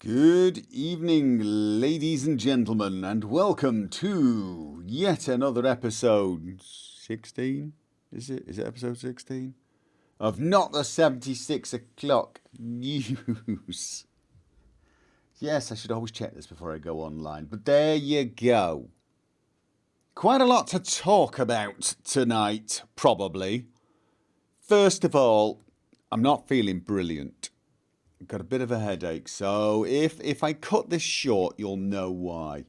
Good evening, ladies and gentlemen, and welcome to yet another episode 16? Is it episode 16? Of Not the 76 O'Clock News. Yes, I should always check this before I go online, but there you go. Quite a lot to talk about tonight, probably. First of all, I'm not feeling brilliant. Got a bit of a headache, so if I cut this short, you'll know why. I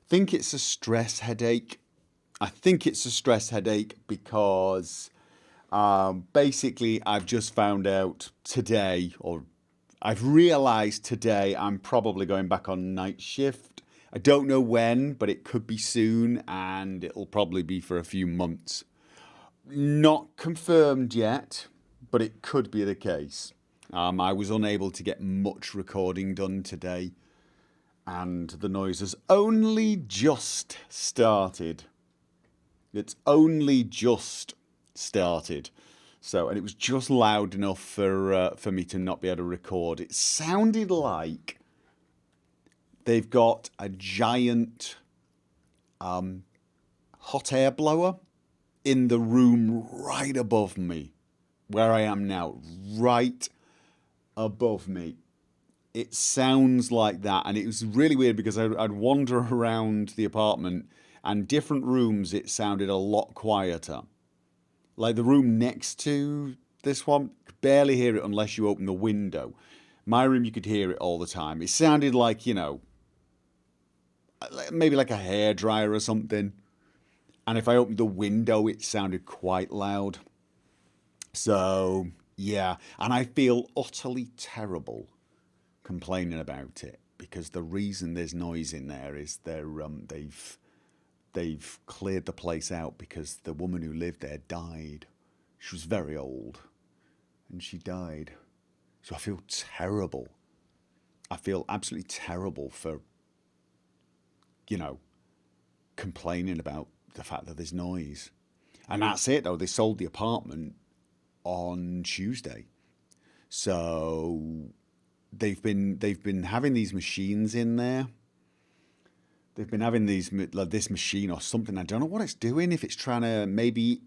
think it's a stress headache. I think it's a stress headache because basically I've just found out today, or I've realised today I'm probably going back on night shift. I don't know when, but it could be soon, and it'll probably be for a few months. Not confirmed yet, but it could be the case. I was unable to get much recording done today, and the noise has only just started. It's only just started. So, and it was just loud enough for me to not be able to record. It sounded like they've got a giant hot air blower in the room right above me, where I am now, right above me. It sounds like that, and it was really weird because I'd wander around the apartment, and different rooms it sounded a lot quieter. Like the room next to this one, could barely hear it unless you open the window. My room, you could hear it all the time. It sounded like, you know, maybe like a hairdryer or something. And if I opened the window, it sounded quite loud. So yeah, and I feel utterly terrible complaining about it because the reason there's noise in there is they've cleared the place out because the woman who lived there died. She was very old, and she died. So I feel terrible. I feel absolutely terrible for, you know, complaining about the fact that there's noise. And that's it though. They sold the apartment on Tuesday. So they've been having these machines in there. They've been having this machine or something. I don't know what it's doing. If it's trying to maybe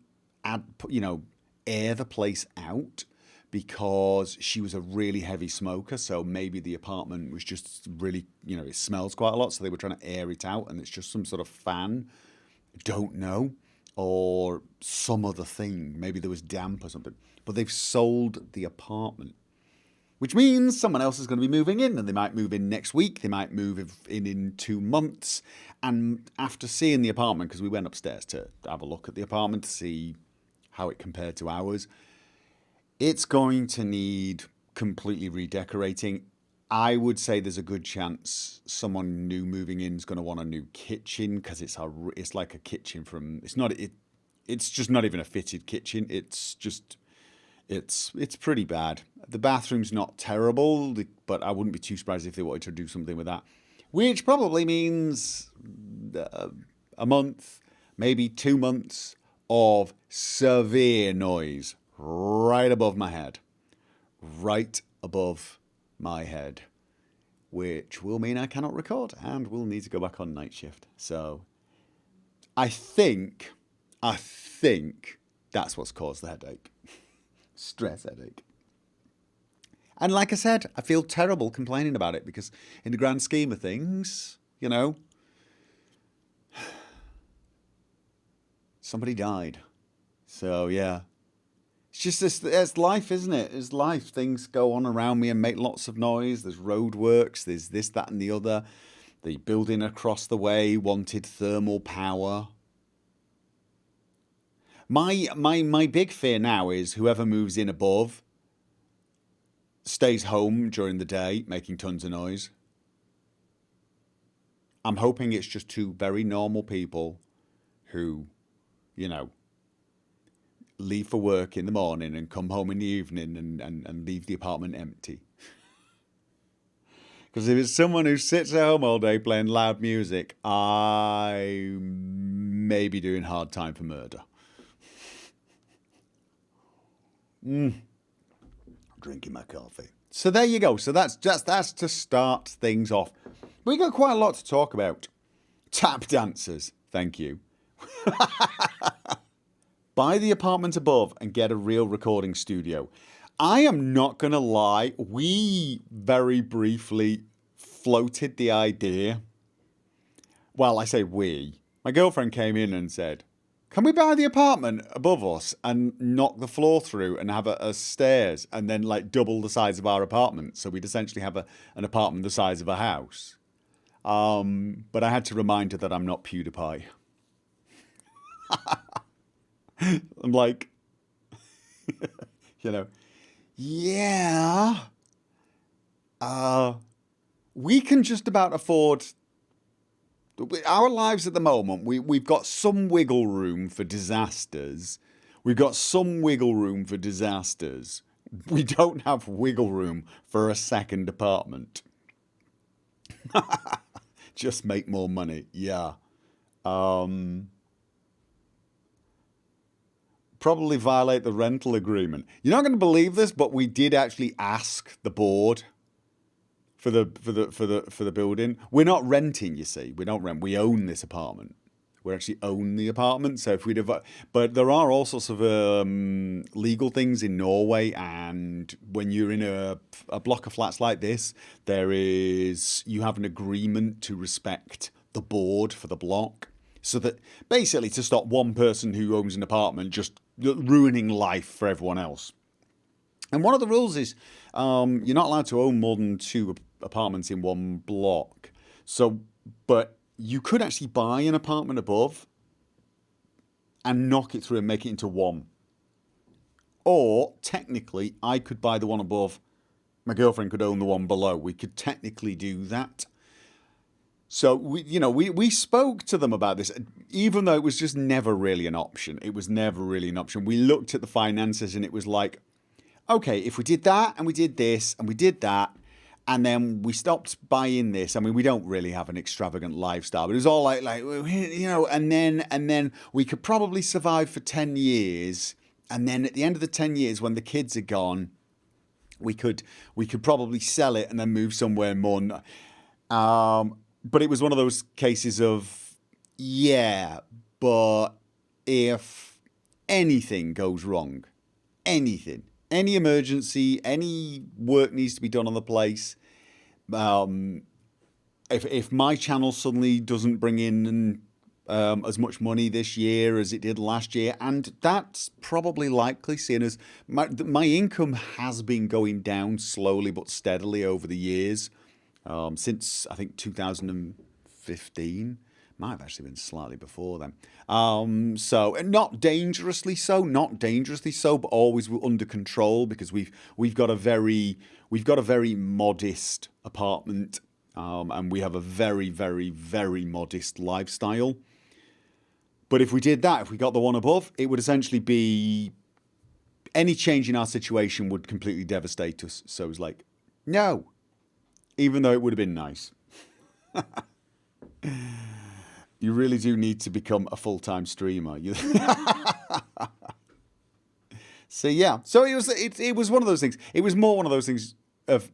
air the place out, because she was a really heavy smoker. So maybe the apartment was just really, it smells quite a lot. So they were trying to air it out, and it's just some sort of fan. I don't know. Or some other thing. Maybe there was damp or something. But they've sold the apartment, which means someone else is going to be moving in, and they might move in next week. They might move in 2 months. And after seeing the apartment, because we went upstairs to have a look at the apartment to see how it compared to ours, it's going to need completely redecorating. I would say there's a good chance someone new moving in is going to want a new kitchen, because it's like a kitchen from, it's just not even a fitted kitchen. It's pretty bad. The bathroom's not terrible, but I wouldn't be too surprised if they wanted to do something with that, which probably means a month, maybe 2 months of severe noise right above my head, which will mean I cannot record and will need to go back on night shift. So I think that's what's caused the headache. Stress headache. And like I said, I feel terrible complaining about it because in the grand scheme of things, somebody died. So yeah. It's just this, it's life, isn't it? It's life. Things go on around me and make lots of noise. There's roadworks, there's this, that, and the other. The building across the way wanted thermal power. My big fear now is whoever moves in above stays home during the day, making tons of noise. I'm hoping it's just two very normal people who, leave for work in the morning and come home in the evening and leave the apartment empty. Because if it's someone who sits at home all day playing loud music, I may be doing hard time for murder. Drinking my coffee. So there you go. So that's to start things off. We got quite a lot to talk about. Tap dancers. Thank you. Buy the apartment above and get a real recording studio. I am not going to lie. We very briefly floated the idea. Well, I say we. My girlfriend came in and said, can we buy the apartment above us and knock the floor through and have a stairs and then like double the size of our apartment? So we'd essentially have an apartment the size of a house. But I had to remind her that I'm not PewDiePie. I'm like, yeah, we can just about afford our lives at the moment. We've got some wiggle room for disasters. We've got some wiggle room for disasters. We don't have wiggle room for a second apartment. Just make more money. Yeah. Probably violate the rental agreement. You're not going to believe this, but we did actually ask the board for the building. We're not renting, you see. We don't rent. We own this apartment. We actually own the apartment. So if we'd have, but there are all sorts of legal things in Norway, and when you're in a block of flats like this, you have an agreement to respect the board for the block, so that basically to stop one person who owns an apartment just ruining life for everyone else. And one of the rules is you're not allowed to own more than 2 apartments in one block. So, but you could actually buy an apartment above and knock it through and make it into one. Or technically, I could buy the one above. My girlfriend could own the one below. We could technically do that. So we spoke to them about this, even though it was just never really an option. It was never really an option. We looked at the finances and it was like, okay, if we did that and we did this and we did that, and then we stopped buying this. I mean, we don't really have an extravagant lifestyle, but it was all like and then we could probably survive for 10 years. And then at the end of the 10 years, when the kids are gone, we could probably sell it and then move somewhere more. But it was one of those cases of, yeah, but if anything goes wrong, any emergency, any work needs to be done on the place, if my channel suddenly doesn't bring in as much money this year as it did last year, and that's probably likely, seeing as my income has been going down slowly but steadily over the years. Since I think 2015, might have actually been slightly before then. So not dangerously so, but always under control, because we've got a very modest apartment, and we have a very, very, very modest lifestyle. But if we did that, if we got the one above, it would essentially be any change in our situation would completely devastate us. So it was like, no. Even though it would have been nice. You really do need to become a full-time streamer. So yeah. So it was one of those things. It was more one of those things of,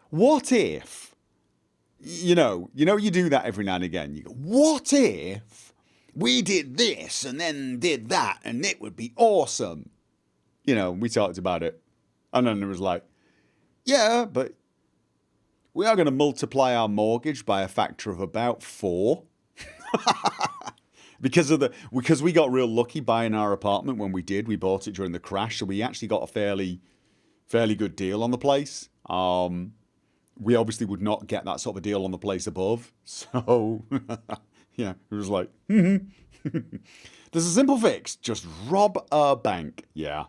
what if, you do that every now and again. You go, what if we did this and then did that and it would be awesome? We talked about it. And then it was like, yeah, but we are going to multiply our mortgage by a factor of about 4. because we got real lucky buying our apartment when we did. We bought it during the crash, so we actually got a fairly good deal on the place. We obviously would not get that sort of a deal on the place above. So yeah, it was like, there's a simple fix. Just rob a bank. Yeah.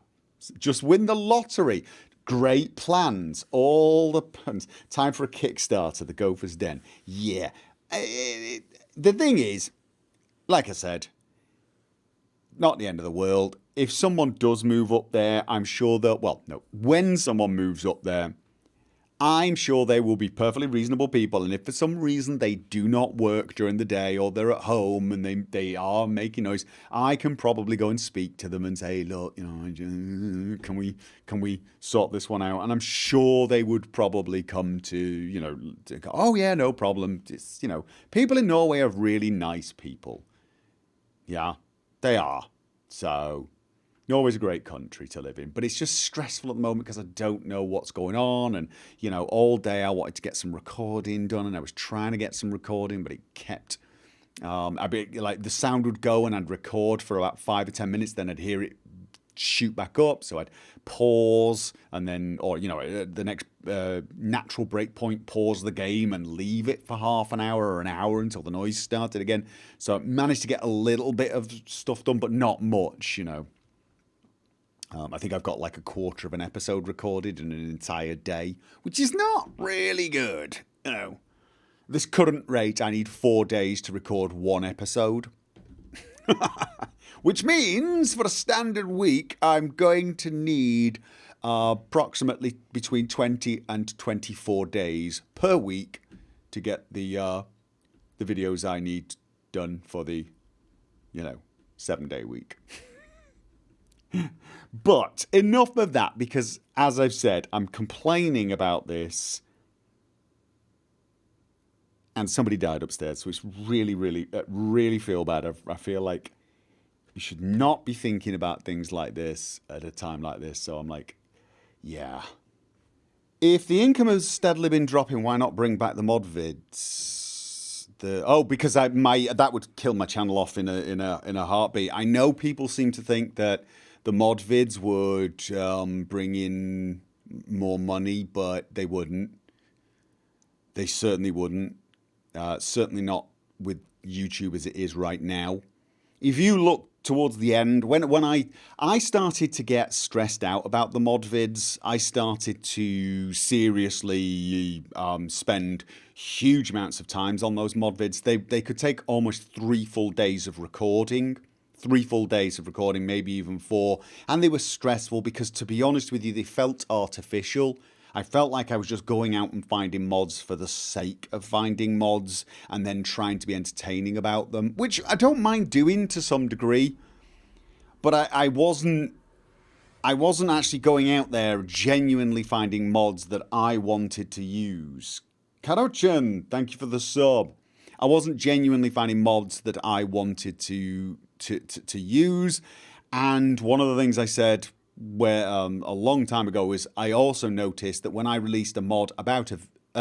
Just win the lottery. Great plans. All the plans. Time for a Kickstarter, the Gopher's Den. Yeah. The thing is, like I said, not the end of the world. If someone does move up there, I'm sure that, when someone moves up there, I'm sure they will be perfectly reasonable people, and if for some reason they do not work during the day or they're at home and they are making noise, I can probably go and speak to them and say, look, can we sort this one out? And I'm sure they would probably come to go, oh yeah, no problem. It's, people in Norway are really nice people. Yeah, they are. So Norway's a great country to live in, but it's just stressful at the moment because I don't know what's going on. And, all day I wanted to get some recording done, and I was trying to get some recording, but it kept, the sound would go and I'd record for about 5 or 10 minutes, then I'd hear it shoot back up. So I'd pause and then, the next natural break point, pause the game and leave it for half an hour or an hour until the noise started again. So I managed to get a little bit of stuff done, but not much, I think I've got like a quarter of an episode recorded in an entire day, which is not really good. This current rate, I need 4 days to record one episode. Which means for a standard week, I'm going to need approximately between 20 and 24 days per week to get the videos I need done for the, 7-day week. But enough of that, because as I've said, I'm complaining about this and somebody died upstairs. So it's really, really, really feel bad. I feel like you should not be thinking about things like this at a time like this. So I'm like, yeah. If the income has steadily been dropping, why not bring back the mod vids? Because that would kill my channel off in a heartbeat. I know people seem to think that the mod vids would bring in more money, but they wouldn't. They certainly wouldn't. Certainly not with YouTube as it is right now. If you look towards the end, when I started to get stressed out about the mod vids, I started to seriously spend huge amounts of times on those mod vids. They could take almost 3 full days of recording. 3 full days of recording, maybe even 4. And they were stressful because, to be honest with you, they felt artificial. I felt like I was just going out and finding mods for the sake of finding mods and then trying to be entertaining about them, which I don't mind doing to some degree. But I wasn't actually going out there genuinely finding mods that I wanted to use. Karochan, thank you for the sub. I wasn't genuinely finding mods that I wanted to use. And one of the things I said a long time ago is I also noticed that when I released a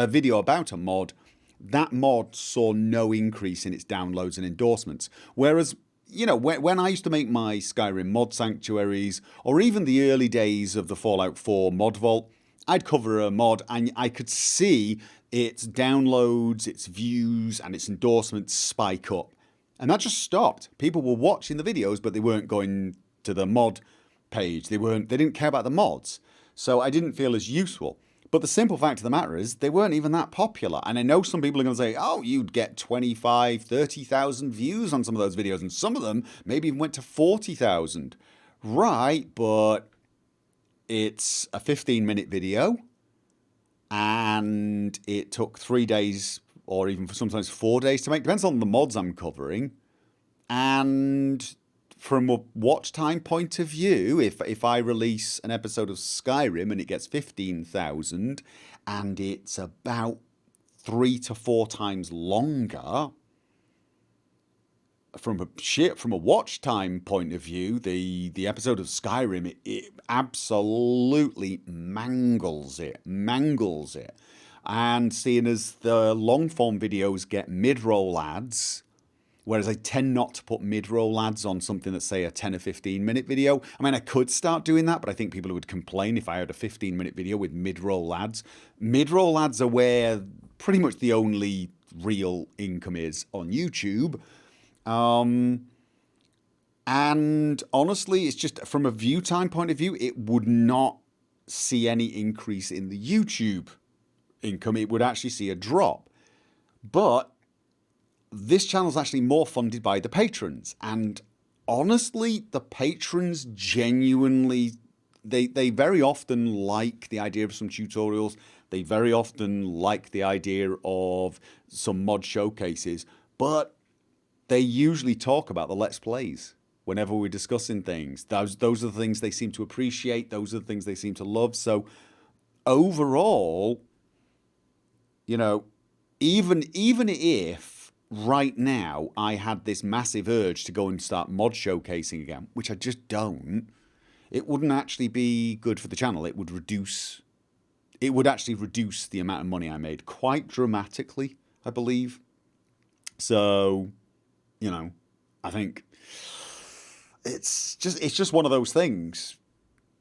video about a mod, that mod saw no increase in its downloads and endorsements. Whereas, when I used to make my Skyrim mod sanctuaries, or even the early days of the Fallout 4 mod vault, I'd cover a mod and I could see its downloads, its views, and its endorsements spike up. And that just stopped. People were watching the videos, but they weren't going to the mod page. They didn't care about the mods. So I didn't feel as useful. But the simple fact of the matter is they weren't even that popular. And I know some people are going to say, oh, you'd get 25, 30,000 views on some of those videos. And some of them maybe even went to 40,000. Right, but it's a 15-minute video. And it took 3 days or even sometimes 4 days to make. Depends on the mods I'm covering. And from a watch time point of view, if I release an episode of Skyrim and it gets 15,000 and it's about 3 to 4 times longer, from a watch time point of view, the episode of Skyrim, it absolutely mangles it. And seeing as the long form videos get mid-roll ads, whereas I tend not to put mid-roll ads on something that's, say, a 10 or 15-minute video. I mean, I could start doing that, but I think people would complain if I had a 15-minute video with mid-roll ads. Mid-roll ads are where pretty much the only real income is on YouTube. And honestly, it's just from a view time point of view, it would not see any increase in the YouTube income. It would actually see a drop. But this channel is actually more funded by the patrons. And honestly, the patrons genuinely, they very often like the idea of some tutorials. They very often like the idea of some mod showcases, but they usually talk about the Let's Plays whenever we're discussing things. Those are the things they seem to appreciate. Those are the things they seem to love. So overall, you know, even if right now I had this massive urge to go and start mod showcasing again, which I just don't, it wouldn't actually be good for the channel. It would actually reduce the amount of money I made quite dramatically, I believe. So, you know, I think it's just one of those things.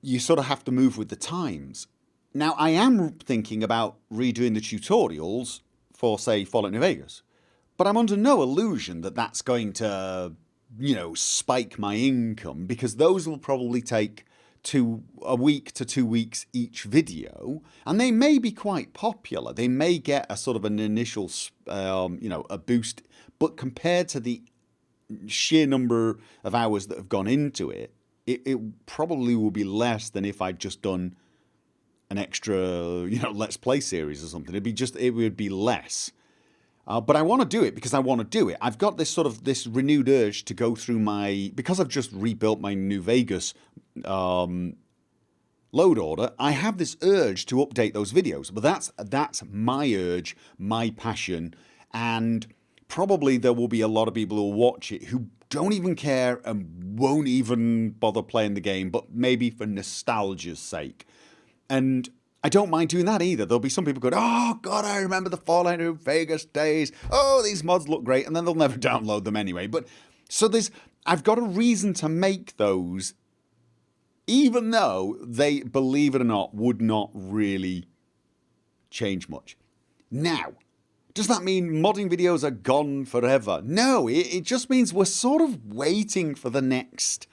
You sort of have to move with the times. Now, I am thinking about redoing the tutorials for, say, Fallout New Vegas, but I'm under no illusion that that's going to, you know, spike my income, because those will probably take a week to 2 weeks each video, and they may be quite popular. They may get a sort of an initial, you know, a boost, but compared to the sheer number of hours that have gone into it, it probably will be less than if I'd just done an extra, you know, Let's Play series or something. It would be less. But I want to do it because I want to do it. I've got this renewed urge to go through because I've just rebuilt my New Vegas load order. I have this urge to update those videos, but that's my urge, my passion, and probably there will be a lot of people who will watch it who don't even care and won't even bother playing the game, but maybe for nostalgia's sake. And I don't mind doing that either. There'll be some people going, oh God, I remember the Fallout New Vegas days. Oh, these mods look great. And then they'll never download them anyway. But so I've got a reason to make those, even though they, believe it or not, would not really change much. Now, does that mean modding videos are gone forever? No, it just means we're sort of waiting for the next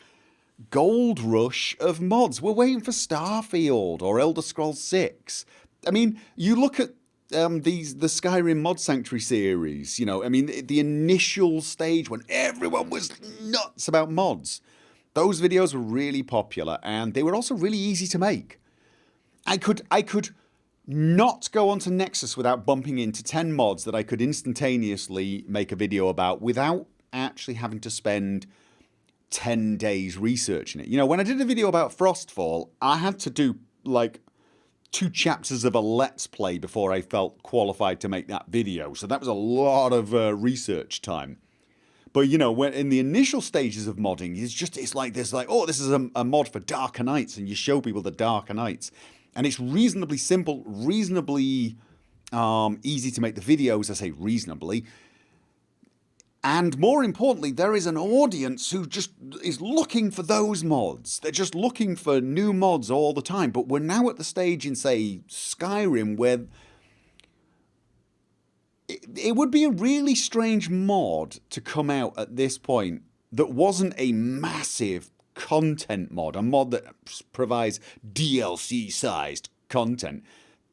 gold rush of mods. We're waiting for Starfield or Elder Scrolls 6. I mean, you look at the Skyrim Mod Sanctuary series, you know, I mean, the initial stage when everyone was nuts about mods. Those videos were really popular, and they were also really easy to make. I could not go onto Nexus without bumping into 10 mods that I could instantaneously make a video about without actually having to spend 10 days researching it. You know, when I did a video about Frostfall, I had to do like 2 chapters of a Let's Play before I felt qualified to make that video. So that was a lot of research time. But, you know, when in the initial stages of modding, it's like this, like, oh, this is a mod for Darker Nights, and you show people the Darker Nights. And it's reasonably simple, reasonably easy to make the videos. I say reasonably. And more importantly, there is an audience who just is looking for those mods. They're just looking for new mods all the time. But we're now at the stage in, say, Skyrim where it would be a really strange mod to come out at this point that wasn't a massive content mod, a mod that provides DLC-sized content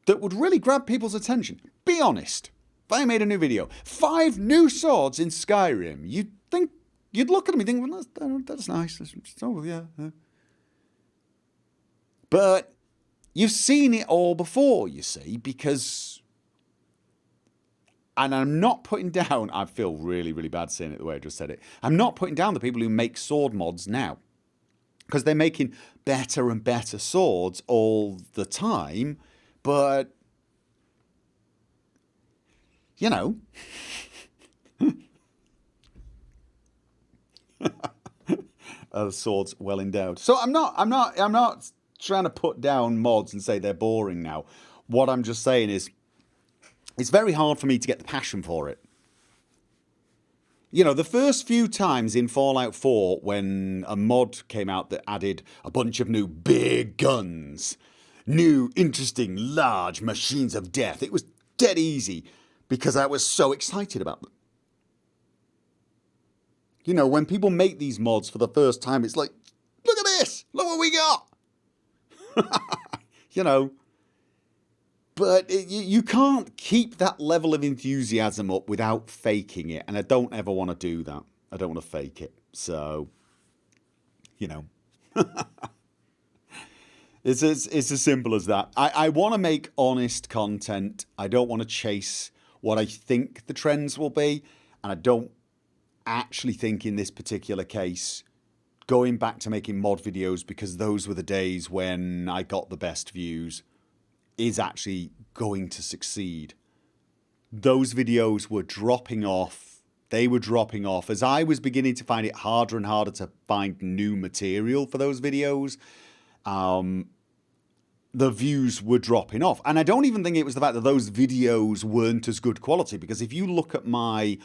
that would really grab people's attention. Be honest. If I made a new video, 5 new swords in Skyrim, you'd look at me and think, well, that's nice. Oh, yeah. But you've seen it all before, you see, because, and I'm not putting down, I feel really, really bad saying it the way I just said it. I'm not putting down the people who make sword mods now, because they're making better and better swords all the time, but you know, the sword's well endowed. So I'm not trying to put down mods and say they're boring now. What I'm just saying is, it's very hard for me to get the passion for it. You know, the first few times in Fallout 4 when a mod came out that added a bunch of new big guns, new interesting large machines of death, it was dead easy because I was so excited about them. You know, when people make these mods for the first time, it's like, look at this, look what we got. You know, but you can't keep that level of enthusiasm up without faking it. And I don't ever want to do that. I don't want to fake it. So, you know. It's as simple as that. I want to make honest content. I don't want to chase what I think the trends will be. And I don't actually think in this particular case, going back to making mod videos because those were the days when I got the best views, is actually going to succeed. Those videos were dropping off. They were dropping off as I was beginning to find it harder and harder to find new material for those videos. The views were dropping off. And I don't even think it was the fact that those videos weren't as good quality, because if you look at my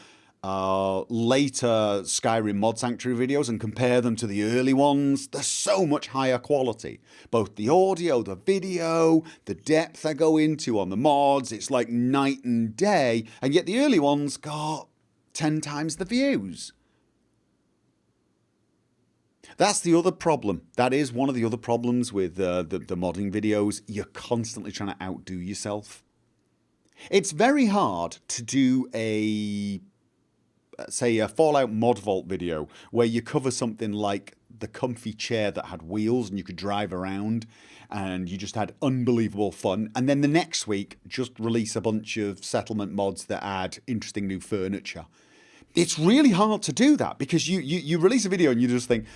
later Skyrim Mod Sanctuary videos and compare them to the early ones, they're so much higher quality. Both the audio, the video, the depth I go into on the mods, it's like night and day. And yet the early ones got 10 times the views. That's the other problem. That is one of the other problems with the modding videos. You're constantly trying to outdo yourself. It's very hard to do say a Fallout Mod Vault video where you cover something like the comfy chair that had wheels and you could drive around and you just had unbelievable fun. And then the next week, just release a bunch of settlement mods that add interesting new furniture. It's really hard to do that because you release a video and you just think,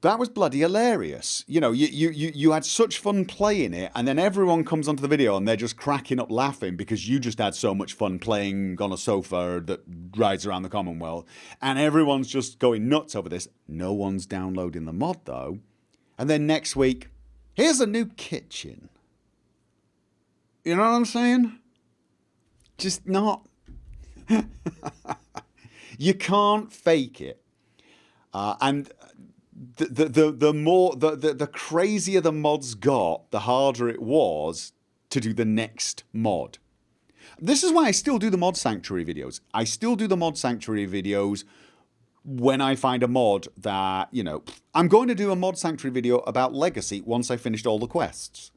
that was bloody hilarious. You know, you had such fun playing it, and then everyone comes onto the video and they're just cracking up laughing because you just had so much fun playing on a sofa that rides around the Commonwealth, and everyone's just going nuts over this. No one's downloading the mod though. And then next week, here's a new kitchen. You know what I'm saying? Just not. You can't fake it. And the crazier the mods got, the harder it was to do the next mod. This is why I still do the Mod Sanctuary videos. I still do the Mod Sanctuary videos when I find a mod that, you know, I'm going to do a Mod Sanctuary video about Legacy once I finished all the quests.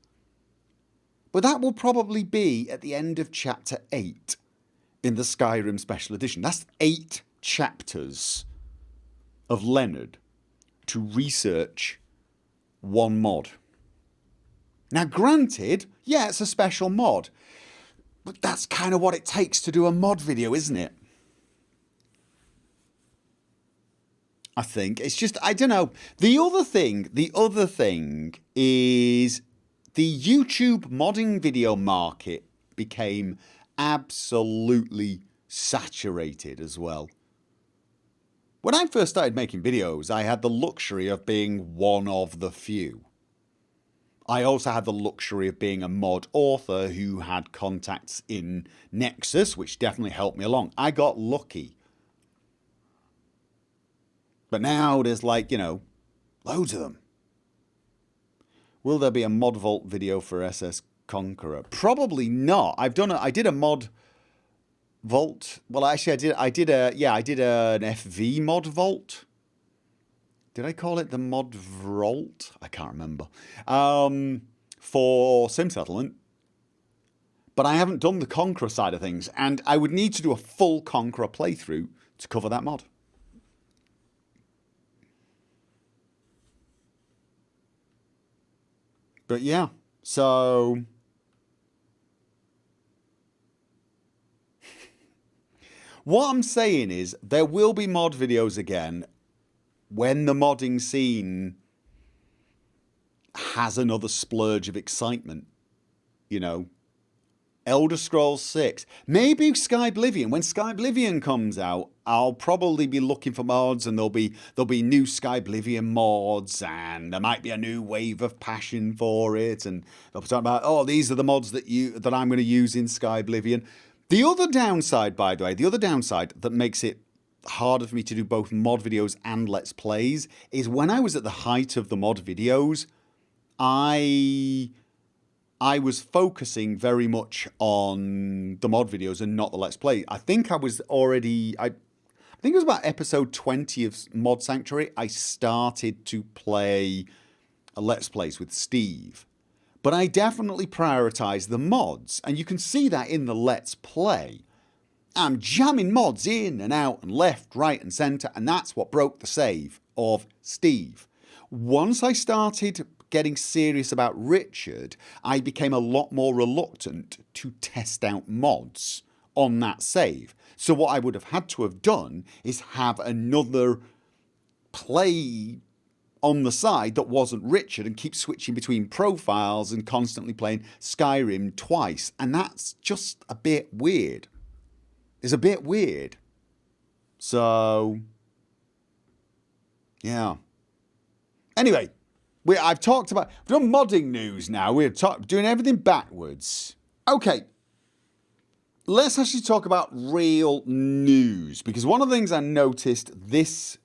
But that will probably be at the end of Chapter 8 in the Skyrim Special Edition. That's 8 chapters of Leonard to research one mod. Now granted, yeah, it's a special mod, but that's kind of what it takes to do a mod video, isn't it? I think it's just, I don't know. The other thing is the YouTube modding video market became absolutely saturated as well. When I first started making videos, I had the luxury of being one of the few. I also had the luxury of being a mod author who had contacts in Nexus, which definitely helped me along. I got lucky. But now there's like, you know, loads of them. Will there be a Mod Vault video for SS Conqueror? Probably not. I did a Mod Vault. Well, actually, I did an FV Mod Vault. Did I call it the Mod Vault? I can't remember. For Sim Settlement. But I haven't done the Conqueror side of things, and I would need to do a full Conqueror playthrough to cover that mod. But yeah, so what I'm saying is there will be mod videos again when the modding scene has another splurge of excitement. You know, Elder Scrolls 6, maybe Skyblivion. When Skyblivion comes out, I'll probably be looking for mods, and there'll be new Skyblivion mods, and there might be a new wave of passion for it, and they'll be talking about, oh, these are the mods that I'm going to use in Skyblivion. The other downside, by the way, that makes it harder for me to do both mod videos and Let's Plays is when I was at the height of the mod videos, I was focusing very much on the mod videos and not the Let's Play. I think I was already... I think it was about episode 20 of Mod Sanctuary, I started to play a Let's Plays with Steve. But I definitely prioritise the mods, and you can see that in the Let's Play. I'm jamming mods in and out and left, right and centre, and that's what broke the save of Steve. Once I started getting serious about Richard, I became a lot more reluctant to test out mods on that save. So what I would have had to have done is have another play on the side that wasn't Richard and keep switching between profiles and constantly playing Skyrim twice. And that's just a bit weird. It's a bit weird. So, yeah. Anyway, I've talked about... We've done modding news now. We're doing everything backwards. Okay. Let's actually talk about real news. Because one of the things I noticed this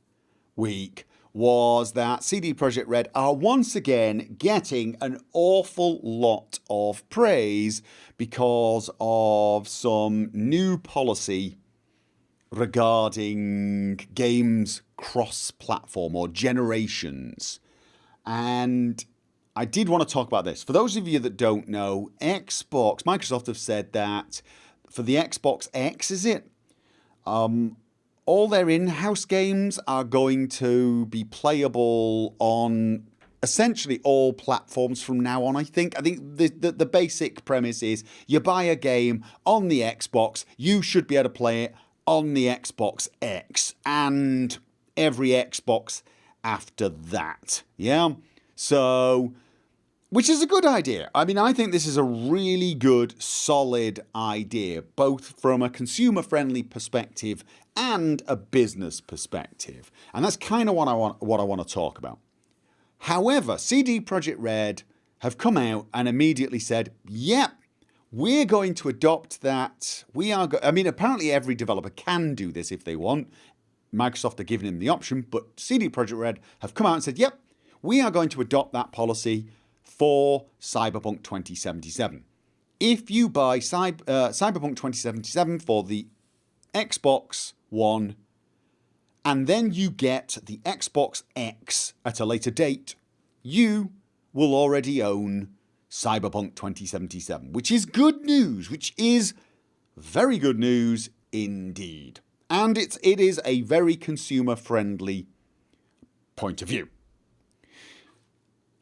week was that CD Projekt Red are once again getting an awful lot of praise because of some new policy regarding games cross-platform or generations. And I did want to talk about this. For those of you that don't know, Microsoft have said that for the Xbox X, is it? All their in-house games are going to be playable on essentially all platforms from now on, I think. I think the basic premise is you buy a game on the Xbox, you should be able to play it on the Xbox X and every Xbox after that. Yeah? So, which is a good idea. I mean, I think this is a really good, solid idea, both from a consumer-friendly perspective and a business perspective. And that's kind of what I want to talk about. However, CD Projekt Red have come out and immediately said, yep, we're going to adopt that. I mean, apparently every developer can do this if they want. Microsoft are giving them the option, but CD Projekt Red have come out and said, yep, we are going to adopt that policy for Cyberpunk 2077. If you buy Cyberpunk 2077 for the Xbox One, and then you get the Xbox X at a later date, you will already own Cyberpunk 2077, which is good news, which is very good news indeed. And it is a very consumer-friendly point of view.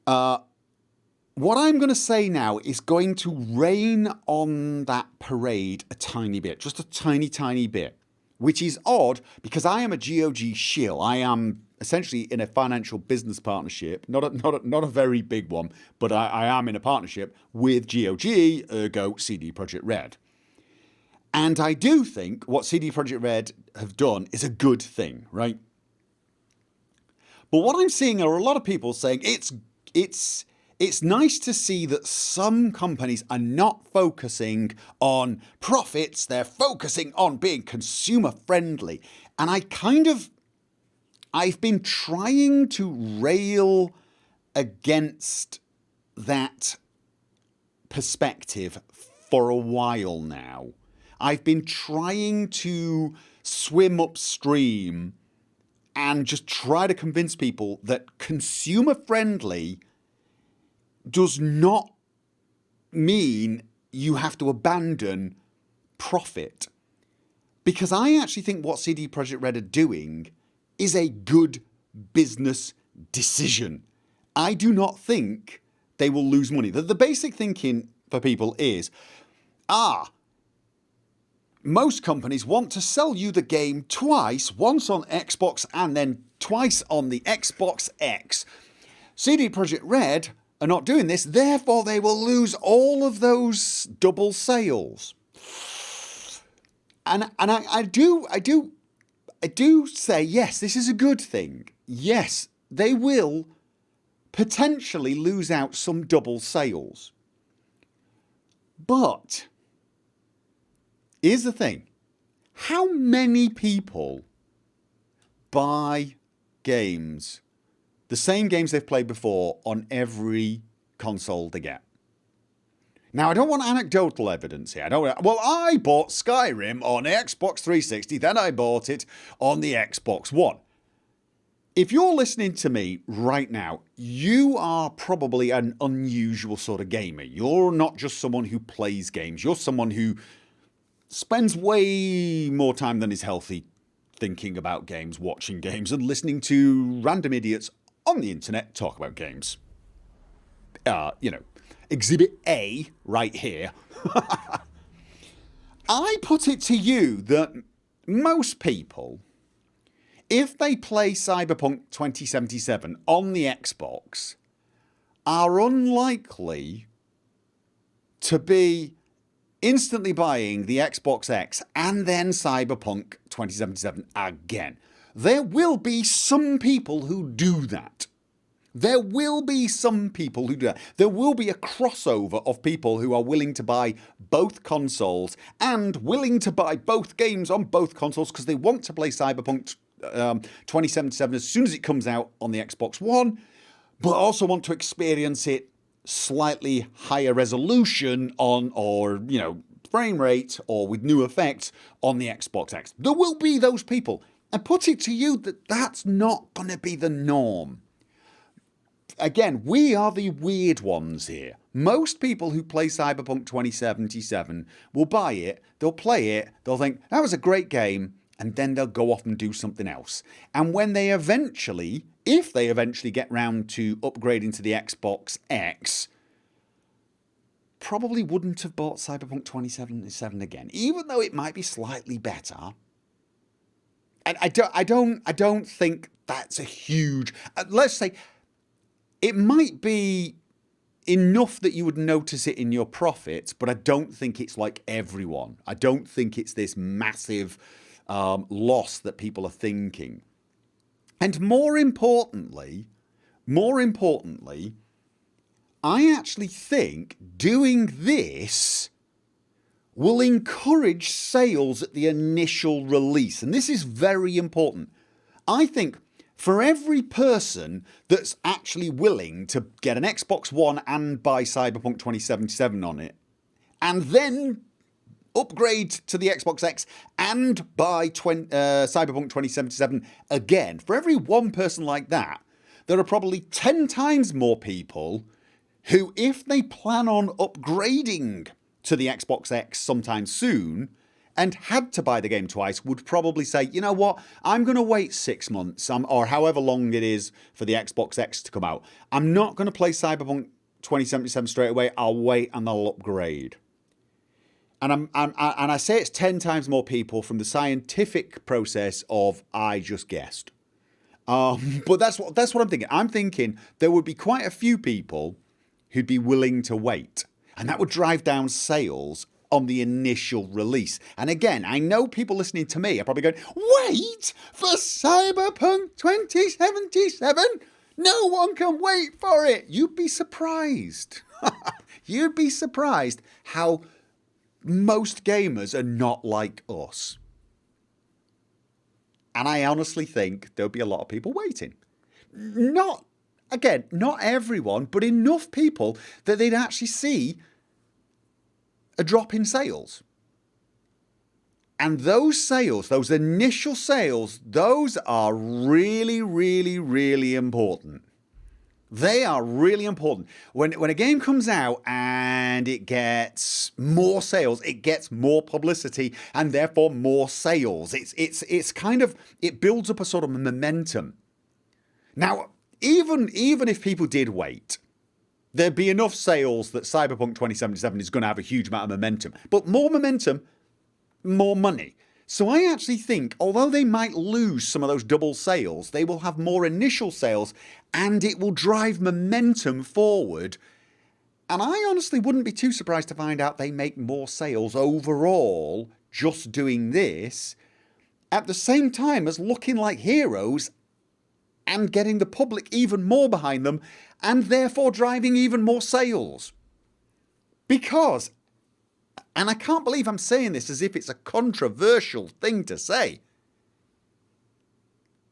What I'm going to say now is going to rain on that parade a tiny bit, just a tiny, tiny bit, which is odd because I am a GOG shill. I am essentially in a financial business partnership, not a very big one, but I am in a partnership with GOG, ergo CD Projekt Red. And I do think what CD Projekt Red have done is a good thing, right? But what I'm seeing are a lot of people saying it's nice to see that some companies are not focusing on profits, they're focusing on being consumer friendly. And I've been trying to rail against that perspective for a while now. I've been trying to swim upstream and just try to convince people that consumer friendly does not mean you have to abandon profit. Because I actually think what CD Projekt Red are doing is a good business decision. I do not think they will lose money. The basic thinking for people is, most companies want to sell you the game twice, once on Xbox and then twice on the Xbox X. CD Projekt Red are not doing this, therefore they will lose all of those double sales. And I do say, yes, this is a good thing. Yes, they will potentially lose out some double sales. But here's the thing. How many people buy games, the same games they've played before, on every console they get? Now, I don't want anecdotal evidence here. I bought Skyrim on Xbox 360, then I bought it on the Xbox One. If you're listening to me right now, you are probably an unusual sort of gamer. You're not just someone who plays games. You're someone who spends way more time than is healthy thinking about games, watching games, and listening to random idiots on the internet talk about games. Exhibit A right here. I put it to you that most people, if they play Cyberpunk 2077 on the Xbox, are unlikely to be instantly buying the Xbox X and then Cyberpunk 2077 again. There will be some people who do that. There will be some people who do that. There will be a crossover of people who are willing to buy both consoles and willing to buy both games on both consoles because they want to play Cyberpunk 2077 as soon as it comes out on the Xbox One, but also want to experience it slightly higher resolution on, or, frame rate or with new effects on the Xbox X. There will be those people. And put it to you that that's not going to be the norm. Again, we are the weird ones here. Most people who play Cyberpunk 2077 will buy it, they'll play it, they'll think, that was a great game, and then they'll go off and do something else. And when they eventually, if they eventually get round to upgrading to the Xbox X, probably wouldn't have bought Cyberpunk 2077 again, even though it might be slightly better. And I don't think that's a huge. Let's say it might be enough that you would notice it in your profits, but I don't think it's like everyone. I don't think it's this massive loss that people are thinking. And more importantly, I actually think doing this will encourage sales at the initial release. And this is very important. I think for every person that's actually willing to get an Xbox One and buy Cyberpunk 2077 on it, and then upgrade to the Xbox X and buy Cyberpunk 2077 again, for every one person like that, there are probably 10 times more people who, if they plan on upgrading to the Xbox X sometime soon and had to buy the game twice, would probably say, you know what, I'm going to wait 6 months or however long it is for the Xbox X to come out. I'm not going to play Cyberpunk 2077 straight away. I'll wait and I'll upgrade. And I say it's 10 times more people from the scientific process of I just guessed. But that's what I'm thinking. I'm thinking there would be quite a few people who'd be willing to wait. And that would drive down sales on the initial release. And again, I know people listening to me are probably going, wait for Cyberpunk 2077? No one can wait for it. You'd be surprised. You'd be surprised how most gamers are not like us. And I honestly think there'll be a lot of people waiting. Not everyone, but enough people that they'd actually see a drop in sales. And those sales, those initial sales, those are really, really, really important. They are really important. When a game comes out and it gets more sales, it gets more publicity and therefore more sales. It's kind of, it builds up a sort of momentum. Now, even if people did wait, there'd be enough sales that Cyberpunk 2077 is going to have a huge amount of momentum. But more momentum, more money. So I actually think, although they might lose some of those double sales, they will have more initial sales and it will drive momentum forward. And I honestly wouldn't be too surprised to find out they make more sales overall just doing this, at the same time as looking like heroes and getting the public even more behind them and therefore driving even more sales. Because, and I can't believe I'm saying this as if it's a controversial thing to say,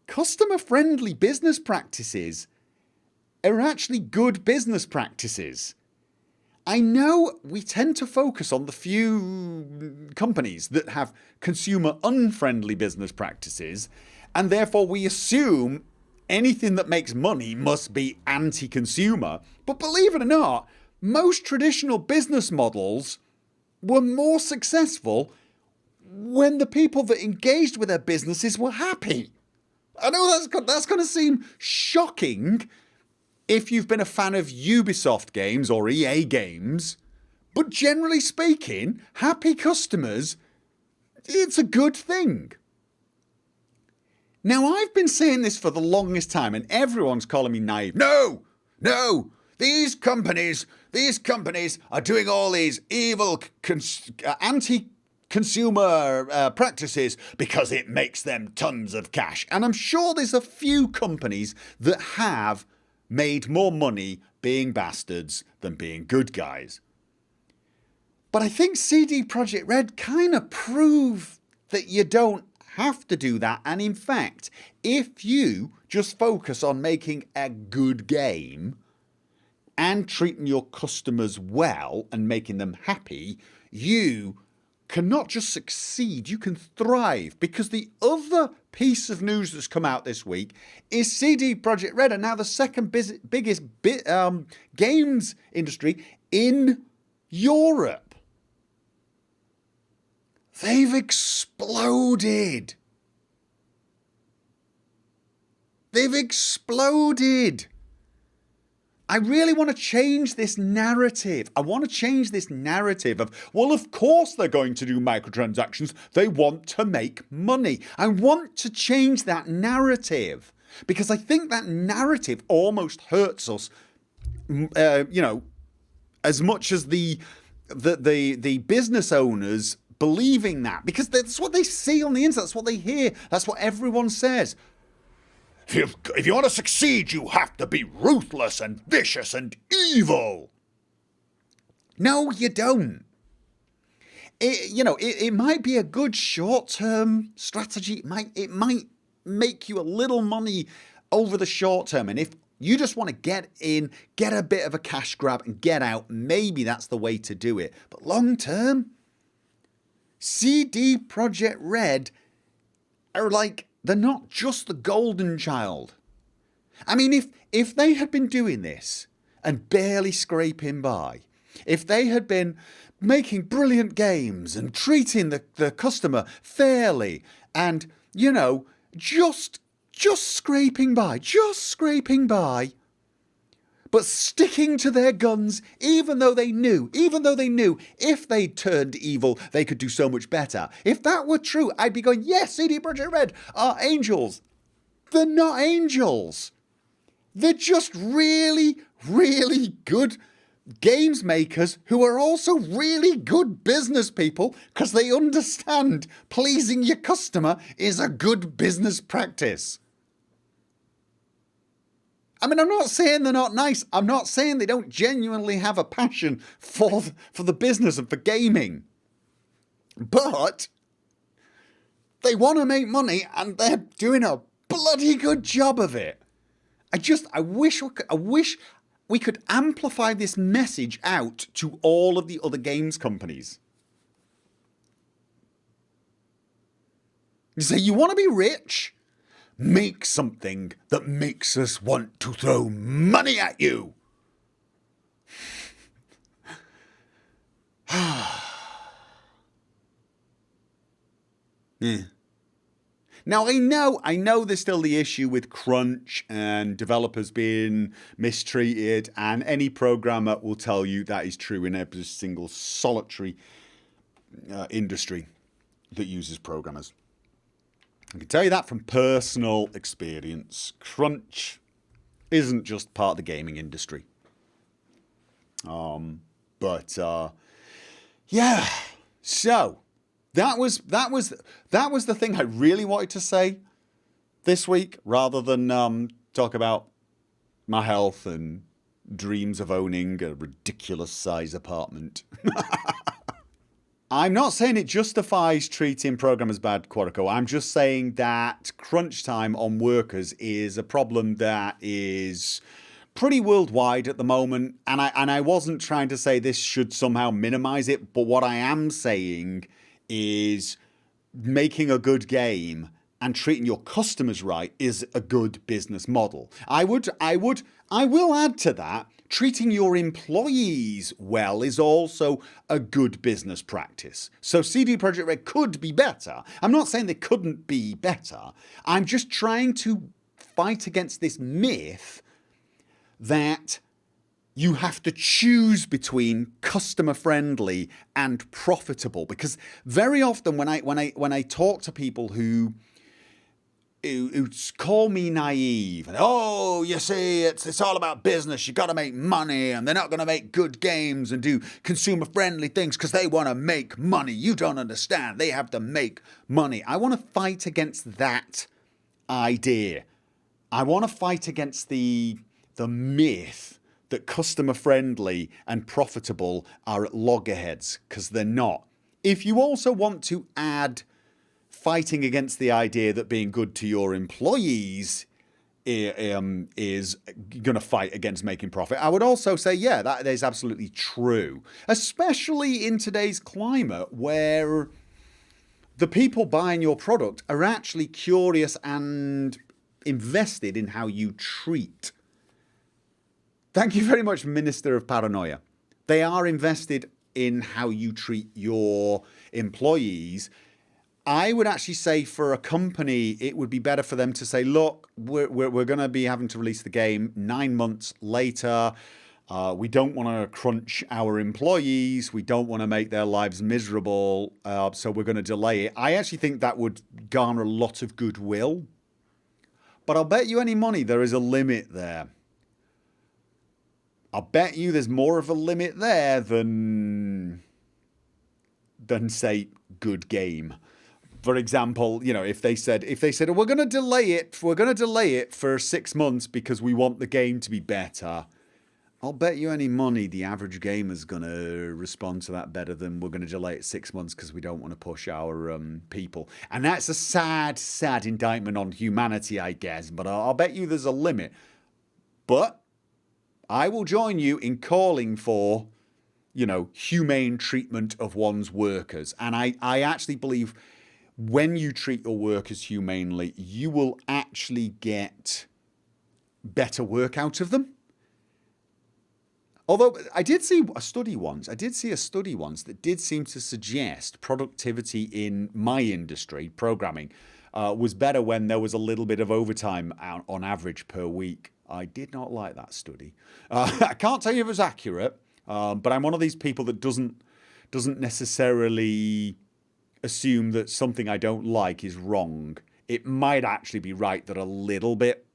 customer-friendly business practices are actually good business practices. I know we tend to focus on the few companies that have consumer-unfriendly business practices, and therefore we assume anything that makes money must be anti-consumer. But believe it or not, most traditional business models were more successful when the people that engaged with their businesses were happy. I know that's going to seem shocking if you've been a fan of Ubisoft games or EA games, but generally speaking, happy customers, it's a good thing. Now, I've been saying this for the longest time, and everyone's calling me naive. No, these companies are doing all these evil anti-consumer practices because it makes them tons of cash. And I'm sure there's a few companies that have made more money being bastards than being good guys. But I think CD Projekt Red kind of prove that you don't have to do that. And in fact, if you just focus on making a good game and treating your customers well and making them happy, you can not just succeed, you can thrive. Because the other piece of news that's come out this week is CD Projekt Red are now the second biggest games industry in Europe. They've exploded. They've exploded. I really want to change this narrative. I want to change this narrative of, well, of course they're going to do microtransactions. They want to make money. I want to change that narrative because I think that narrative almost hurts us, as much as the business owners believing that, because that's what they see on the internet, that's what they hear, that's what everyone says. If you want to succeed, you have to be ruthless and vicious and evil. No, you don't. It might be a good short-term strategy. It might make you a little money over the short term, and if you just want to get in, get a bit of a cash grab and get out, maybe that's the way to do it. But long term, CD Projekt Red are like, they're not just the golden child. I mean, if they had been doing this and barely scraping by, if they had been making brilliant games and treating the customer fairly and, just scraping by, but sticking to their guns, even though they knew if they turned evil, they could do so much better. If that were true, I'd be going, yes, CD Projekt Red are angels. They're not angels. They're just really, really good games makers who are also really good business people because they understand pleasing your customer is a good business practice. I mean, I'm not saying they're not nice. I'm not saying they don't genuinely have a passion for the business and for gaming. But they want to make money and they're doing a bloody good job of it. I wish we could amplify this message out to all of the other games companies. You say, you want to be rich? Make something that makes us want to throw money at you. Yeah. Now, I know there's still the issue with crunch and developers being mistreated, and any programmer will tell you that is true in every single solitary industry that uses programmers. I can tell you that from personal experience. Crunch isn't just part of the gaming industry. Yeah. So that was the thing I really wanted to say this week, rather than talk about my health and dreams of owning a ridiculous size apartment. I'm not saying it justifies treating programmers bad, Quarico. I'm just saying that crunch time on workers is a problem that is pretty worldwide at the moment. And I wasn't trying to say this should somehow minimize it, but what I am saying is making a good game and treating your customers right is a good business model. I will add to that, treating your employees well is also a good business practice. So CD Projekt Red could be better. I'm not saying they couldn't be better. I'm just trying to fight against this myth that you have to choose between customer friendly and profitable, because very often when I talk to people who call me naive and, oh, you see, it's all about business, you got to make money, and they're not going to make good games and do consumer friendly things because they want to make money. You don't understand, they have to make money. I want to fight against that idea. I want to fight against the myth that customer friendly and profitable are at loggerheads, because they're not. If you also want to add fighting against the idea that being good to your employees is going to fight against making profit, I would also say, yeah, that is absolutely true, especially in today's climate where the people buying your product are actually curious and invested in how you treat. Thank you very much, Minister of Paranoia. They are invested in how you treat your employees. I would actually say for a company, it would be better for them to say, look, we're going to be having to release the game 9 months later. We don't want to crunch our employees. We don't want to make their lives miserable. So we're going to delay it. I actually think that would garner a lot of goodwill. But I'll bet you any money there is a limit there. I'll bet you there's more of a limit there than say, good game. For example, you know, if they said, oh, we're going to delay it for 6 months because we want the game to be better, I'll bet you any money the average gamer's going to respond to that better than, we're going to delay it 6 months because we don't want to push our people. And that's a sad, sad indictment on humanity, I guess. But I'll bet you there's a limit. But I will join you in calling for, you know, humane treatment of one's workers. And I actually believe when you treat your workers humanely, you will actually get better work out of them. Although I did see a study once that did seem to suggest productivity in my industry, programming, was better when there was a little bit of overtime on average per week. I did not like that study. I can't tell you if it's accurate, but I'm one of these people that doesn't necessarily assume that something I don't like is wrong. It might actually be right that a little bit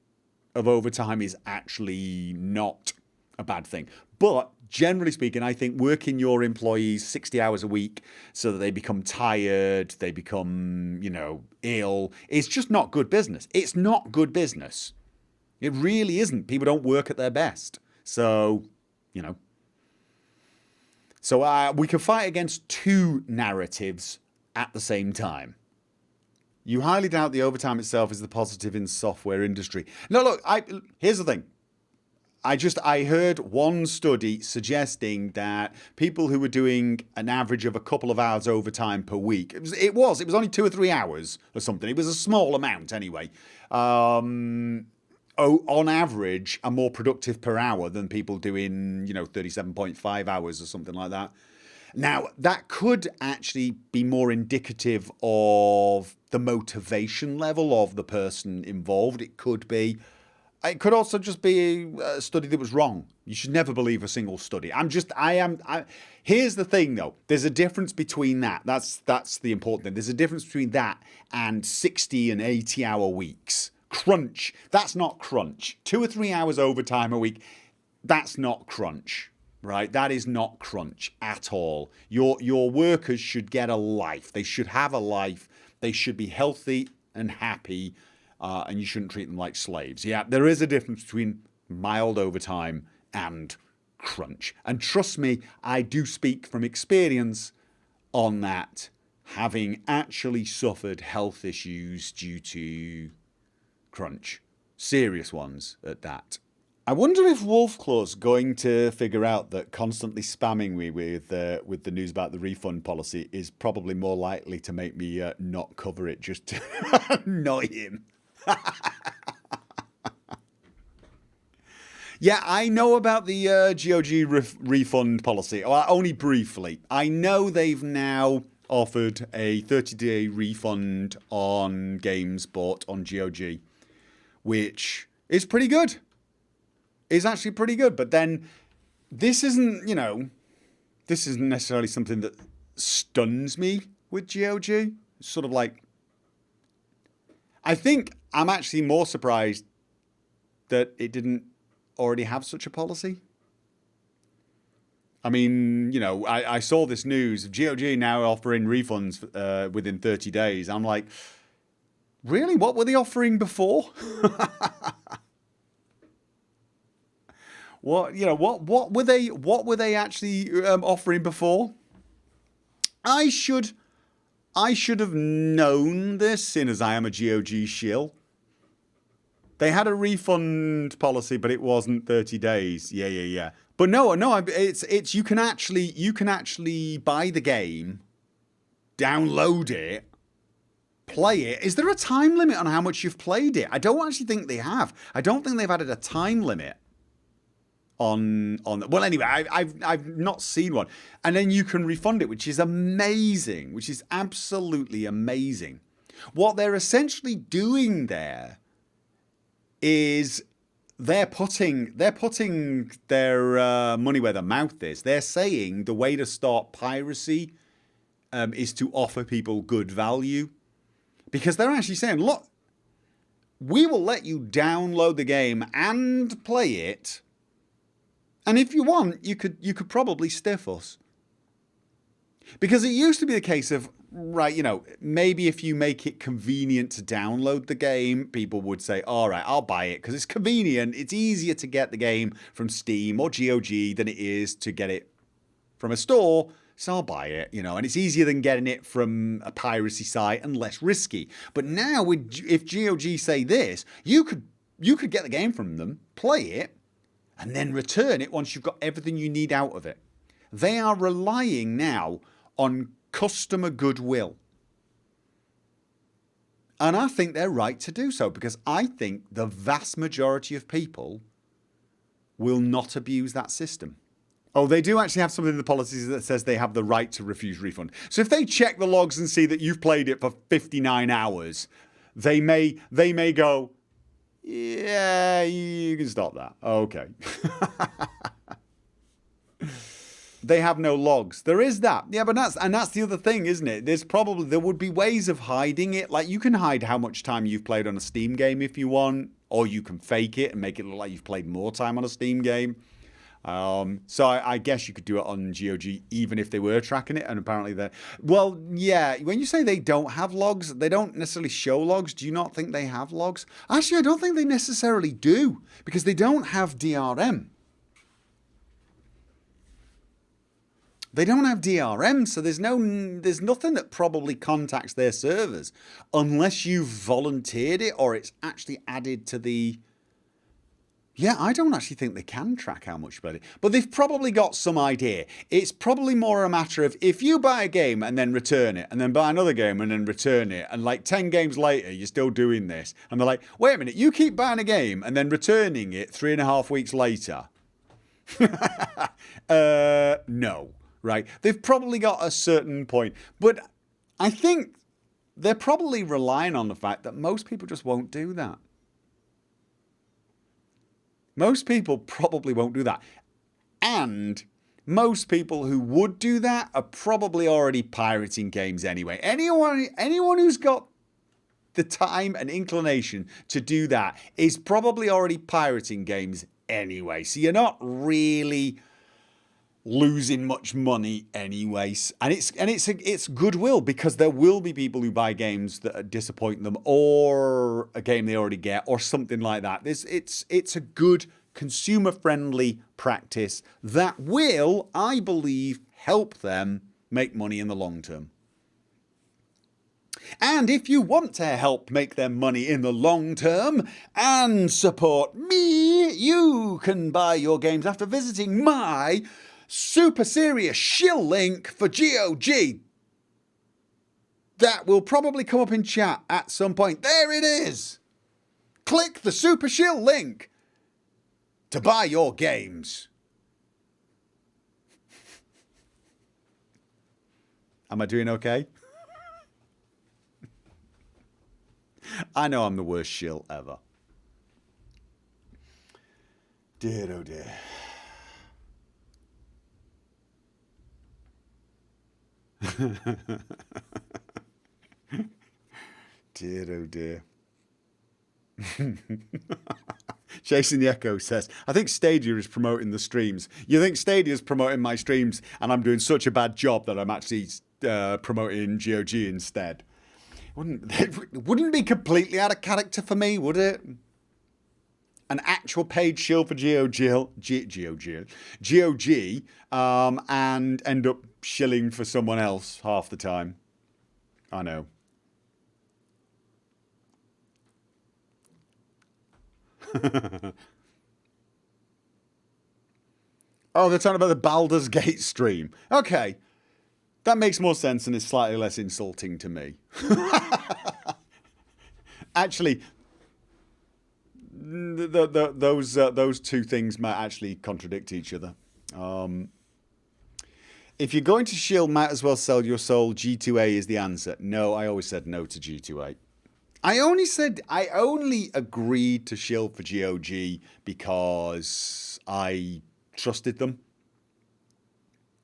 of overtime is actually not a bad thing. But generally speaking, I think working your employees 60 hours a week so that they become tired, they become, you know, ill, it's just not good business. It's not good business. It really isn't. People don't work at their best. So, you know. So we can fight against two narratives at the same time. You highly doubt the overtime itself is the positive in software industry. No, look, here's the thing. I heard one study suggesting that people who were doing an average of a couple of hours overtime per week, it was only 2 or 3 hours or something. It was a small amount anyway. On average, are more productive per hour than people doing, 37.5 hours or something like that. Now, that could actually be more indicative of the motivation level of the person involved. It could be. It could also just be a study that was wrong. You should never believe a single study. Here's the thing, though. There's a difference between that. That's the important thing. There's a difference between that and 60 and 80-hour weeks. Crunch. That's not crunch. 2 or 3 hours overtime a week. That's not crunch, right? That is not crunch at all. Your workers should get a life. They should have a life. They should be healthy and happy. And you shouldn't treat them like slaves. Yeah, there is a difference between mild overtime and crunch. And trust me, I do speak from experience on that, having actually suffered health issues due to crunch. Serious ones at that. I wonder if Wolfclaw's going to figure out that constantly spamming me with the news about the refund policy is probably more likely to make me not cover it just to annoy him. Yeah, I know about the GoG refund policy, only briefly. I know they've now offered a 30-day refund on games bought on GoG, which is pretty good. is actually pretty good. But then this isn't, this isn't necessarily something that stuns me with GOG. It's sort of like, I think I'm actually more surprised that it didn't already have such a policy. I mean, I saw this news of GOG now offering refunds within 30 days. I'm like, really? What were they offering before? What were they actually offering before? I should have known this, seeing as I am a GOG shill. They had a refund policy, but it wasn't 30 days. Yeah. But no, it's you can actually buy the game, download it, play it. Is there a time limit on how much you've played it? I don't actually think they have. I don't think they've added a time limit on. Well, anyway, I've not seen one. And then you can refund it, which is amazing, which is absolutely amazing. What they're essentially doing there is they're putting their money where their mouth is. They're saying the way to stop piracy is to offer people good value, because they're actually saying, look, we will let you download the game and play it, and if you want, you could probably stiff us. Because it used to be the case of, right, maybe if you make it convenient to download the game, people would say, all right, I'll buy it because it's convenient. It's easier to get the game from Steam or GOG than it is to get it from a store. So I'll buy it, and it's easier than getting it from a piracy site and less risky. But now, if GOG say this, you could get the game from them, play it, and then return it once you've got everything you need out of it. They are relying now on customer goodwill. And I think they're right to do so, because I think the vast majority of people will not abuse that system. Oh, they do actually have something in the policies that says they have the right to refuse refund. So if they check the logs and see that you've played it for 59 hours, they may go, yeah, you can stop that. Okay. They have no logs. There is that. Yeah, but that's the other thing, isn't it? There would be ways of hiding it. Like, you can hide how much time you've played on a Steam game if you want, or you can fake it and make it look like you've played more time on a Steam game. So I guess you could do it on GOG even if they were tracking it, and apparently they're... Well, yeah, when you say they don't have logs, they don't necessarily show logs. Do you not think they have logs? Actually, I don't think they necessarily do, because they don't have DRM. They don't have DRM, so there's nothing that probably contacts their servers unless you've volunteered it or it's actually added to the... Yeah, I don't actually think they can track how much you played it. But they've probably got some idea. It's probably more a matter of, if you buy a game and then return it, and then buy another game and then return it, and like 10 games later, you're still doing this. And they're like, wait a minute, you keep buying a game and then returning it 3.5 weeks later. No. Right? They've probably got a certain point. But I think they're probably relying on the fact that most people just won't do that. Most people probably won't do that. And most people who would do that are probably already pirating games anyway. Anyone who's got the time and inclination to do that is probably already pirating games anyway. So you're not really losing much money anyways, and it's goodwill, because there will be people who buy games that disappoint them, or a game they already get, or something like that. It's a good consumer friendly practice that will, I believe, help them make money in the long term. And if you want to help make them money in the long term and support me, you can buy your games after visiting my super serious shill link for GOG. That will probably come up in chat at some point. There it is. Click the super shill link to buy your games. Am I doing okay? I know I'm the worst shill ever. dear, oh dear. Dear, oh dear. Chasing the Echo says, I think Stadia is promoting the streams. You think Stadia is promoting my streams and I'm doing such a bad job that I'm actually promoting GOG instead? Wouldn't be completely out of character for me, would it? An actual paid shill for GOG, and end up shilling for someone else half the time. I know. Oh, they're talking about the Baldur's Gate stream. Okay. That makes more sense and is slightly less insulting to me. Actually, those two things might actually contradict each other. If you're going to shill, might as well sell your soul. G2A is the answer. No, I always said no to G2A. I only agreed to shill for GOG because I trusted them.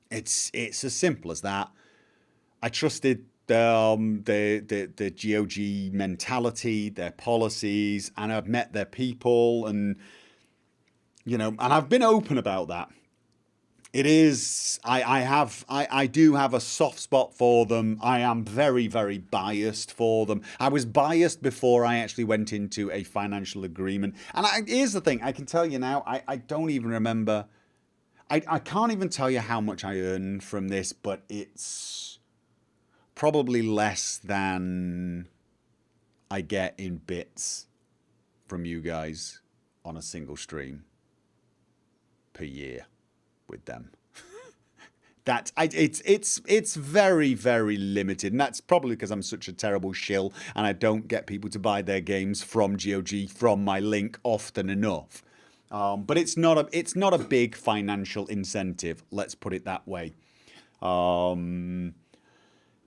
It's as simple as that. I trusted the GOG mentality, their policies, and I've met their people, and and I've been open about that. It is, I do have a soft spot for them. I am very, very biased for them. I was biased before I actually went into a financial agreement. And here's the thing, I can tell you now, I don't even remember, I can't even tell you how much I earn from this, but it's probably less than I get in bits from you guys on a single stream per year with them. It's very, very limited, and that's probably because I'm such a terrible shill and I don't get people to buy their games from GOG from my link often enough. But it's not a big financial incentive, let's put it that way.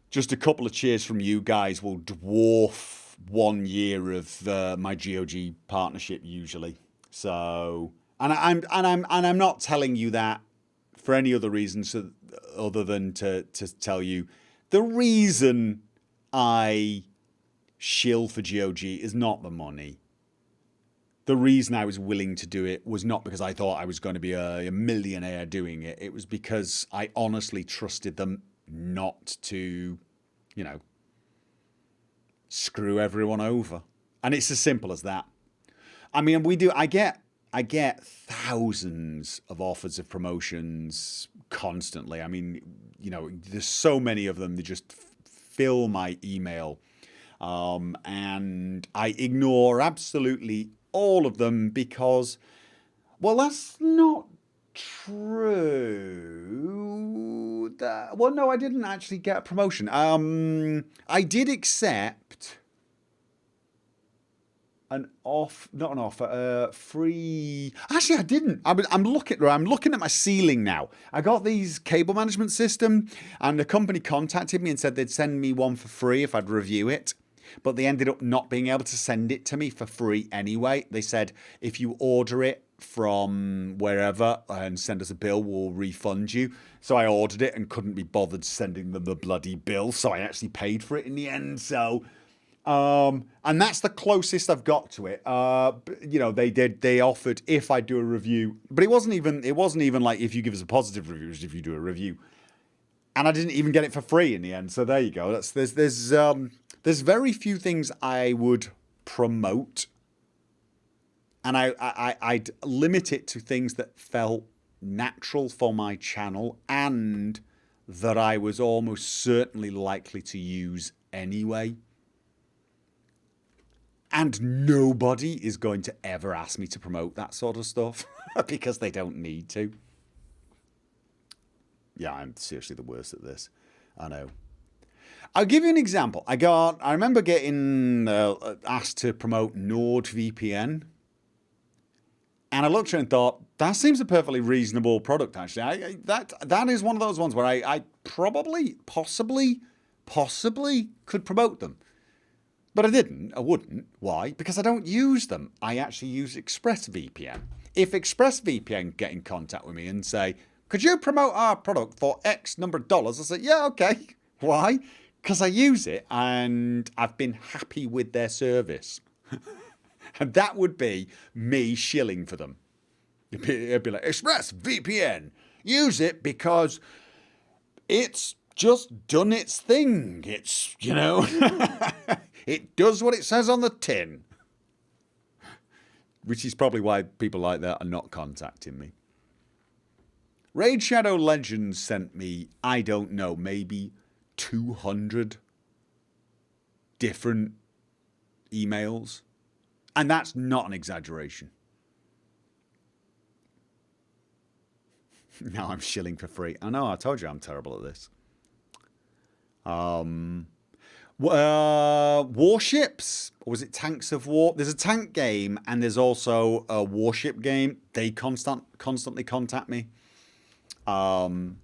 Just a couple of cheers from you guys will dwarf 1 year of my GOG partnership usually. So, and I'm not telling you that for any other reasons other than to tell you the reason I shill for GOG is not the money. The reason I was willing to do it was not because I thought I was going to be a millionaire doing it. It was because I honestly trusted them not to, screw everyone over. And it's as simple as that. I mean, I get thousands of offers of promotions constantly. I mean, there's so many of them that just fill my email. And I ignore absolutely all of them because, well, that's not true. Well, no, I didn't actually get a promotion. I did accept not an offer, free. Actually, I didn't. I'm looking at my ceiling now. I got these cable management system, and the company contacted me and said they'd send me one for free if I'd review it. But they ended up not being able to send it to me for free anyway. They said, if you order it from wherever and send us a bill, we'll refund you. So I ordered it and couldn't be bothered sending them the bloody bill. So I actually paid for it in the end. So, and that's the closest I've got to it. They offered if I do a review, but it wasn't even like if you give us a positive review, it's if you do a review. And I didn't even get it for free in the end. So there you go. There's very few things I would promote, and I'd limit it to things that felt natural for my channel and that I was almost certainly likely to use anyway. And nobody is going to ever ask me to promote that sort of stuff because they don't need to. Yeah, I'm seriously the worst at this. I know. I'll give you an example. I remember getting asked to promote NordVPN. And I looked at it and thought, that seems a perfectly reasonable product, actually. That is one of those ones where I probably, possibly could promote them. But I didn't. I wouldn't. Why? Because I don't use them. I actually use ExpressVPN. if ExpressVPN get in contact with me and say, could you promote our product for X number of dollars? I say, yeah, okay. Why? Because I use it and I've been happy with their service. And that would be me shilling for them. It'd be like, ExpressVPN, use it because it's just done its thing. It's, you know, it does what it says on the tin. Which is probably why people like that are not contacting me. Raid Shadow Legends sent me, I don't know, maybe 200 different emails. And that's not an exaggeration. Now I'm shilling for free. I know, I told you I'm terrible at this. Warships, or was it Tanks of War? There's a tank game and there's also a warship game. They constantly contact me. Who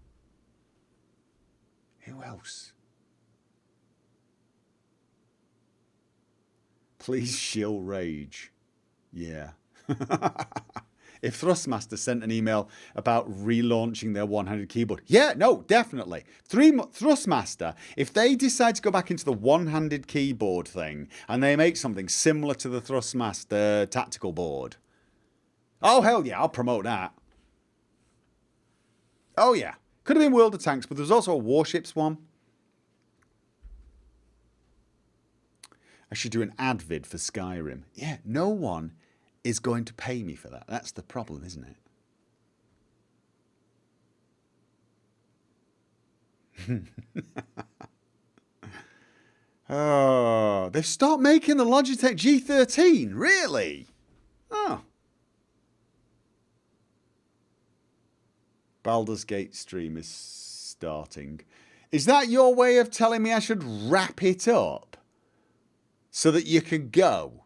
else? Please shill Rage. Yeah. If Thrustmaster sent an email about relaunching their one-handed keyboard. Yeah, no, definitely. Thrustmaster, if they decide to go back into the one-handed keyboard thing and they make something similar to the Thrustmaster tactical board. Oh, hell yeah, I'll promote that. Oh, yeah. Could have been World of Tanks, but there's also a Warships one. I should do an ad vid for Skyrim. Yeah, no one is going to pay me for that. That's the problem, isn't it? Oh, they've stopped making the Logitech G13. Really? Oh. Baldur's Gate stream is starting. Is that your way of telling me I should wrap it up so that you can go?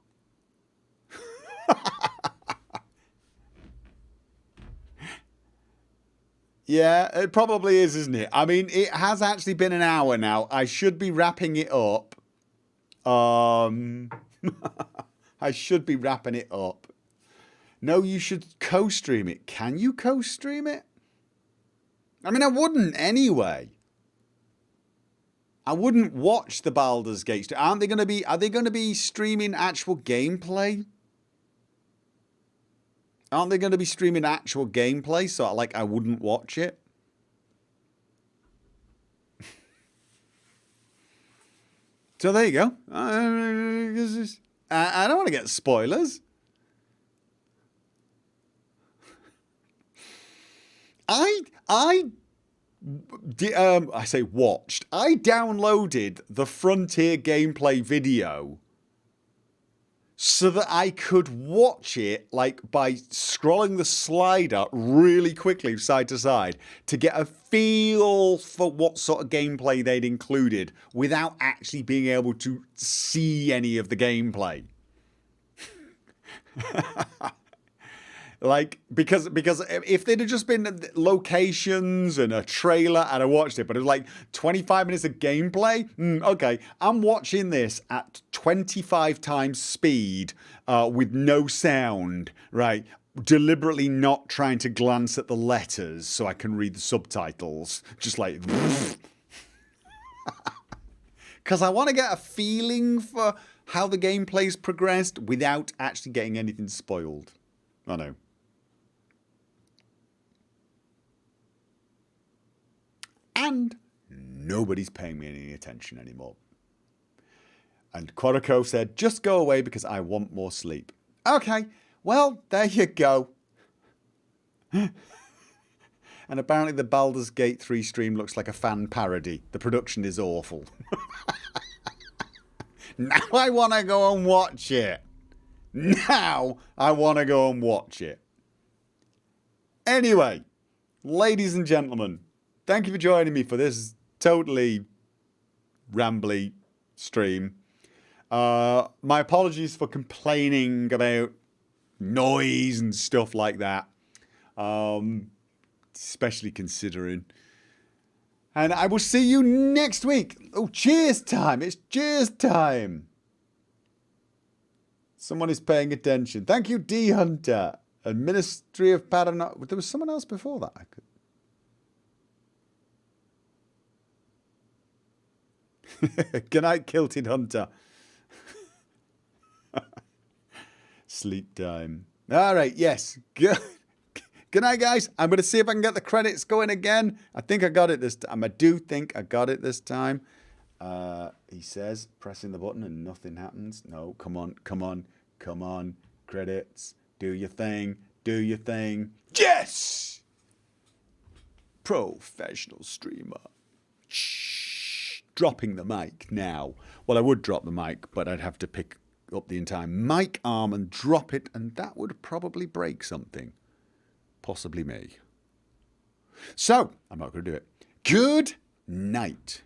Yeah, it probably is, isn't it? I mean, it has actually been an hour now. I should be wrapping it up. I should be wrapping it up. No, you should co-stream it. Can you co-stream it? I mean, I wouldn't anyway. I wouldn't watch the Baldur's Gate. Are they going to be streaming actual gameplay? Aren't they going to be streaming actual gameplay? So, like, I wouldn't watch it. So there you go. I don't want to get spoilers. I say watched. I downloaded the Frontier gameplay video so that I could watch it like by scrolling the slider really quickly side to side to get a feel for what sort of gameplay they'd included without actually being able to see any of the gameplay. Like, because if they'd have just been locations and a trailer and I watched it, but it was like 25 minutes of gameplay, okay, I'm watching this at 25 times speed with no sound, right? Deliberately not trying to glance at the letters so I can read the subtitles. Just like... Because I want to get a feeling for how the gameplay's progressed without actually getting anything spoiled. I know. And nobody's paying me any attention anymore. And Quorico said, just go away because I want more sleep. Okay, well, there you go. And apparently the Baldur's Gate 3 stream looks like a fan parody. The production is awful. Now I want to go and watch it. Now I want to go and watch it. Anyway, ladies and gentlemen, thank you for joining me for this totally rambly stream. My apologies for complaining about noise and stuff like that. Especially considering. And I will see you next week. Oh, cheers time. It's cheers time. Someone is paying attention. Thank you, D Hunter. A Ministry of Paranormal. There was someone else before that. Good night, Kilted Hunter. Sleep time. All right, yes. Good night, guys. I'm going to see if I can get the credits going again. I think I got it this time. I do think I got it this time. He says, pressing the button and nothing happens. No, come on, come on, come on. Credits. Do your thing. Do your thing. Yes! Professional streamer. Shh. Dropping the mic now. Well, I would drop the mic, but I'd have to pick up the entire mic arm and drop it, and that would probably break something. Possibly me. So, I'm not going to do it. Good night.